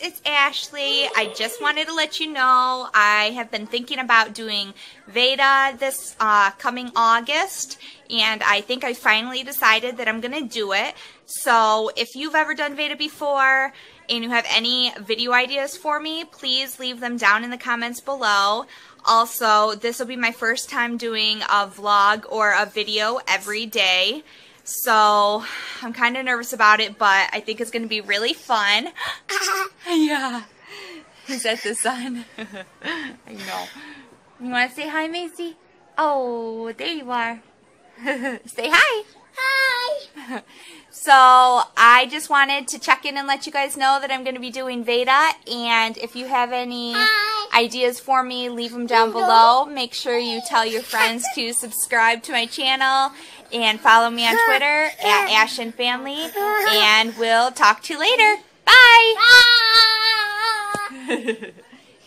it's Ashley. I just wanted to let you know I have been thinking about doing Veda this coming August, and I think I finally decided that I'm going to do it. So if you've ever done Veda before and you have any video ideas for me, please leave them down in the comments below. Also, this will be my first time doing a vlog or a video every day. So I'm kind of nervous about it, but I think it's going to be really fun. Yeah. Is that the sun? I know. You want to say hi, Macy? Oh, there you are. Say hi. Hi. So I just wanted to check in and let you guys know that I'm going to be doing Veda, and if you have any ideas for me, leave them down below. Make sure you tell your friends to subscribe to my channel and follow me on Twitter at AshenFamily, and we'll talk to you later. Bye.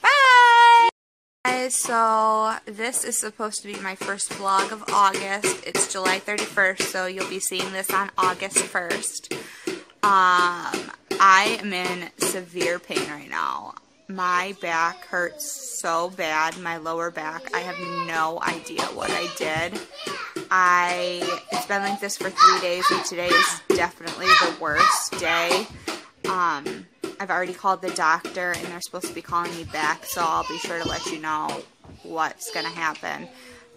Bye. Guys, so this is supposed to be my first vlog of August. It's July 31st, so you'll be seeing this on August 1st. I am in severe pain right now. My back hurts so bad, my lower back. I have no idea what I did. It's been like this for 3 days, and today is definitely the worst day. I've already called the doctor, and they're supposed to be calling me back, so I'll be sure to let you know what's going to happen.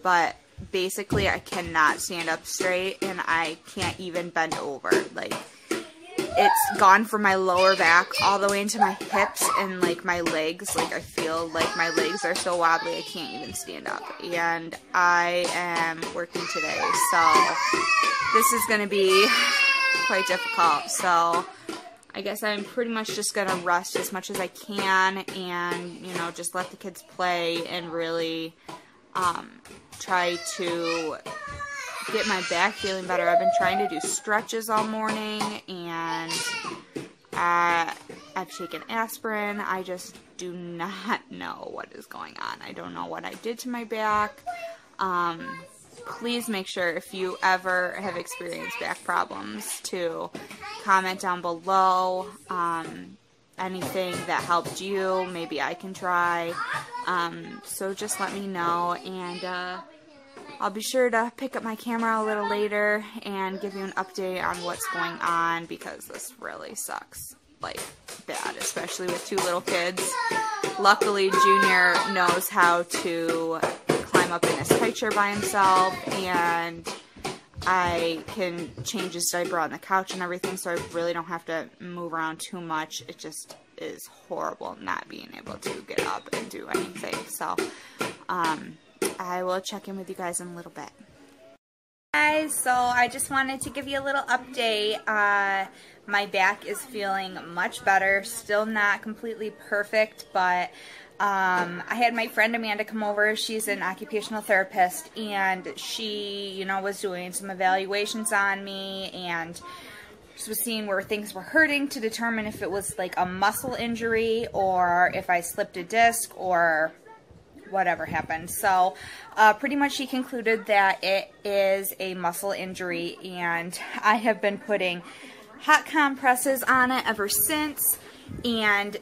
But basically, I cannot stand up straight, and I can't even bend over. Like, it's gone from my lower back all the way into my hips and, like, my legs. Like, I feel like my legs are so wobbly I can't even stand up. And I am working today, so this is going to be quite difficult. So I guess I'm pretty much just going to rest as much as I can and, you know, just let the kids play and really try to get my back feeling better. I've been trying to do stretches all morning, and I've taken aspirin. I just do not know what is going on. I don't know what I did to my back. Please make sure, if you ever have experienced back problems, to comment down below anything that helped you. Maybe I can try. So just let me know, and I'll be sure to pick up my camera a little later and give you an update on what's going on, because this really sucks, like, bad, especially with 2 little kids. Luckily, Junior knows how to climb up in his high chair by himself, and I can change his diaper on the couch and everything, so I really don't have to move around too much. It just is horrible not being able to get up and do anything. So, I will check in with you guys in a little bit. Guys, so I just wanted to give you a little update. My back is feeling much better. Still not completely perfect, but I had my friend Amanda come over. She's an occupational therapist, and she, you know, was doing some evaluations on me, and she was seeing where things were hurting to determine if it was like a muscle injury or if I slipped a disc or whatever happened. So pretty much she concluded that it is a muscle injury, and I have been putting hot compresses on it ever since, and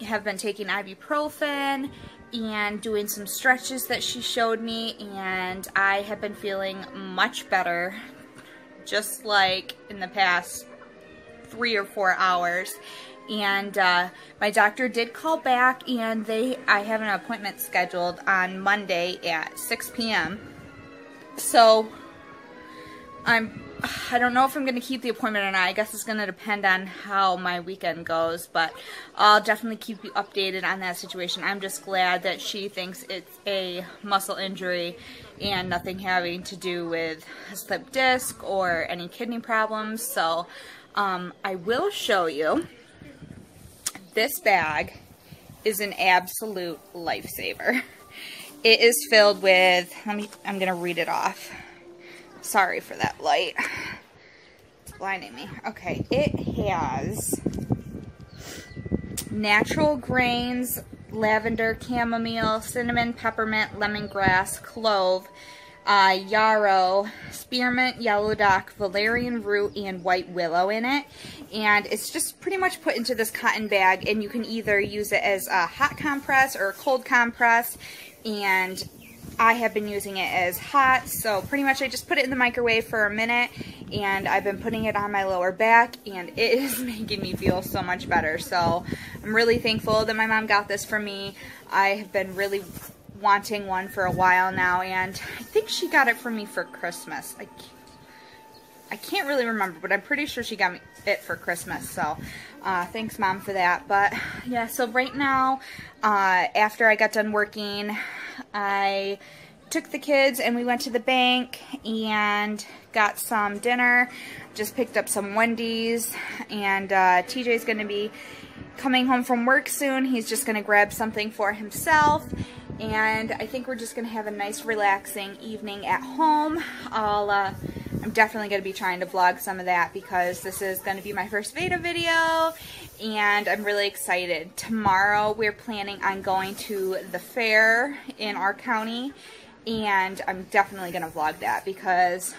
have been taking ibuprofen and doing some stretches that she showed me, and I have been feeling much better just like in the past 3 or 4 hours. And my doctor did call back, and I have an appointment scheduled on Monday at 6 p.m. So I don't know if I'm going to keep the appointment or not. I guess it's going to depend on how my weekend goes, but I'll definitely keep you updated on that situation. I'm just glad that she thinks it's a muscle injury and nothing having to do with a slipped disc or any kidney problems. So I will show you. This bag is an absolute lifesaver. It is filled with, I'm going to read it off. Sorry for that light. It's blinding me. Okay, it has natural grains, lavender, chamomile, cinnamon, peppermint, lemongrass, clove, yarrow, spearmint, yellow dock, valerian root, and white willow in it. and it's just pretty much put into this cotton bag, and you can either use it as a hot compress or a cold compress, and I have been using it as hot, so pretty much I just put it in the microwave for a minute, and I've been putting it on my lower back, and it is making me feel so much better. So I'm really thankful that my mom got this for me. I have been really wanting one for a while now, and I think she got it for me for Christmas. I can't really remember, but I'm pretty sure she got me it for Christmas, so thanks, Mom, for that. But yeah, so right now, after I got done working, I took the kids and we went to the bank and got some dinner. Just picked up some Wendy's, and TJ's going to be coming home from work soon. He's just going to grab something for himself, and I think we're just going to have a nice relaxing evening at home. I'm definitely going to be trying to vlog some of that because this is going to be my first Veda video, and I'm really excited. Tomorrow we're planning on going to the fair in our county, and I'm definitely going to vlog that because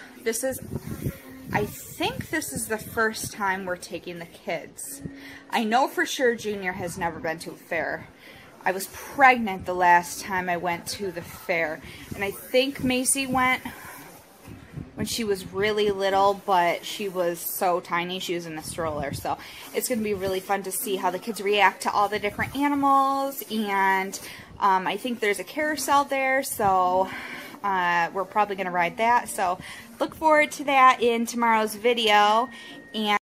I think this is the first time we're taking the kids. I know for sure Junior has never been to a fair. I was pregnant the last time I went to the fair, and I think Macy went when she was really little, but she was so tiny, she was in a stroller. So it's going to be really fun to see how the kids react to all the different animals, and I think there's a carousel there, so we're probably going to ride that. So look forward to that in tomorrow's video. And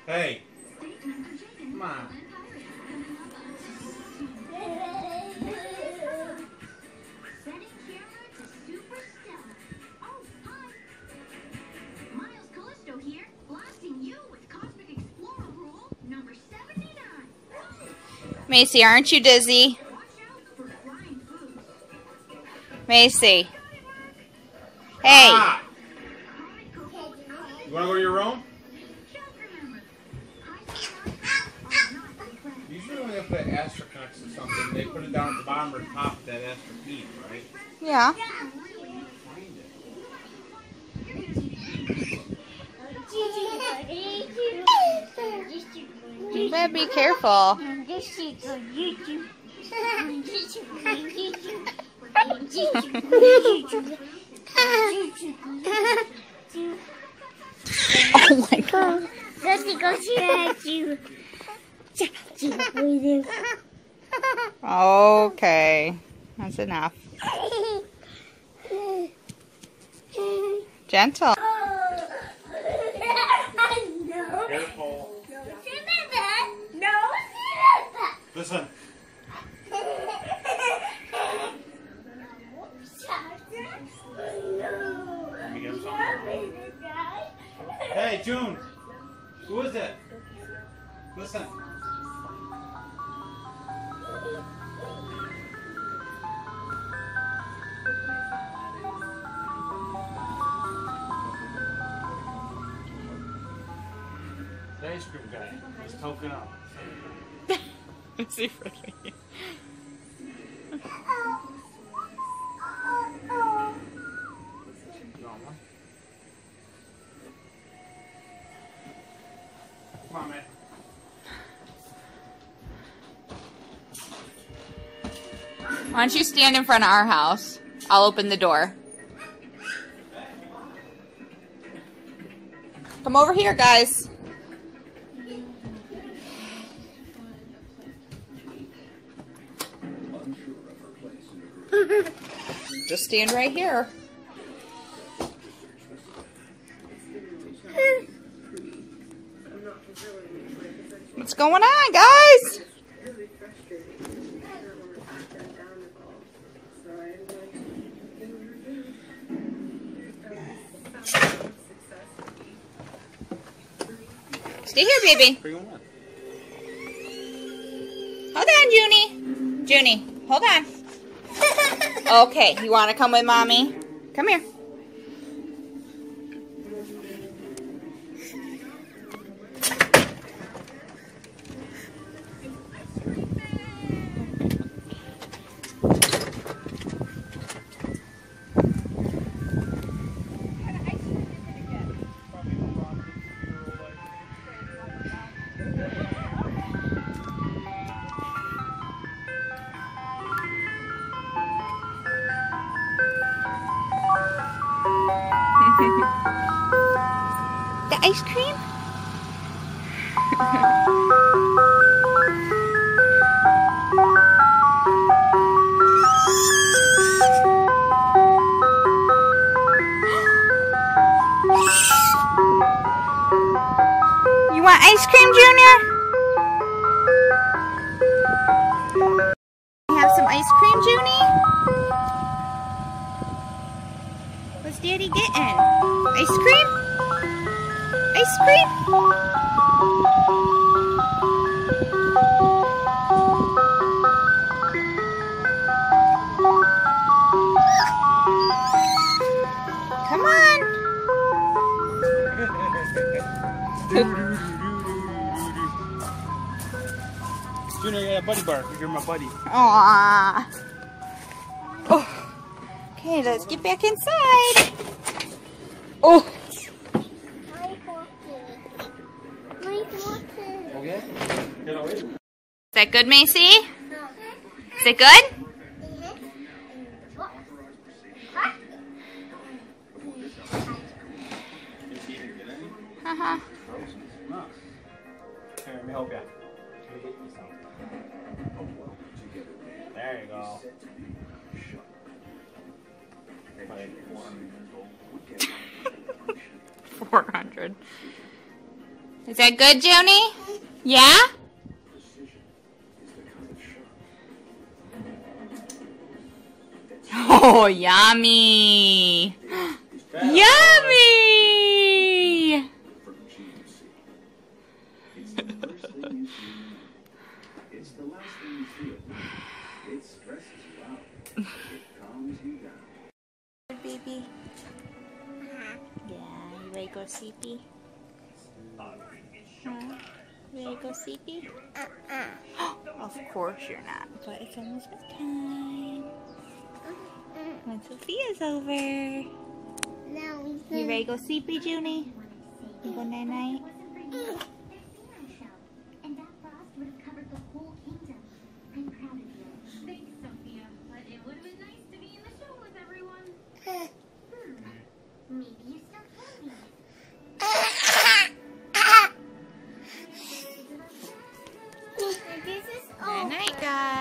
hey, come on. Setting camera to Super Stellar. Oh, hi. Miles Callisto here, blasting you with Cosmic Explorer rule number 79. Macy, aren't you dizzy? Watch out for flying foods. Macy. Hey. Ah! You want to go to your room? Just remember, high school are not good friends. Usually when they put astronautics or something, they put it down at the bottom or top of that astropeat, right? Yeah. Find it. You better be careful. Oh my god. Okay. That's enough. Gentle. Careful. No. Listen. Let me get him something. Hey, June. Who is it? Listen. The ice cream guy is token up. Is he really? Come on, man. Why don't you stand in front of our house? I'll open the door. Come over here, guys. Just stand right here. What's going on, guys? Stay here, baby. Bring him on. Hold on, Junie. Junie, hold on. Okay, you want to come with Mommy? Come here. The ice cream? You want ice cream, Junior? You have some ice cream, Junie? What's Daddy getting? Ice cream? Ice cream? Come on. Junior, you got a buddy bar. You're my buddy. Aww. Oh. Okay, let's get back inside. Oh. Okay. Get away. Is that good, Macy? Is it good? Uh-huh. No. Here, let me help you. There you go. 400. Is that good, Junie? Yeah? Oh, yummy. Yummy. Baby. Yeah, you ready to go sleepy? Huh? You ready to go sleepy? Of course you're not, but it's almost bedtime. When Sophia's over. You ready to go sleepy, Junie? You go night-night? And that frost would have covered the whole kingdom. I'm proud of you. Thanks, Sophia. But it would have been nice to be in the show with everyone. Maybe you still can be. Night-night, guys.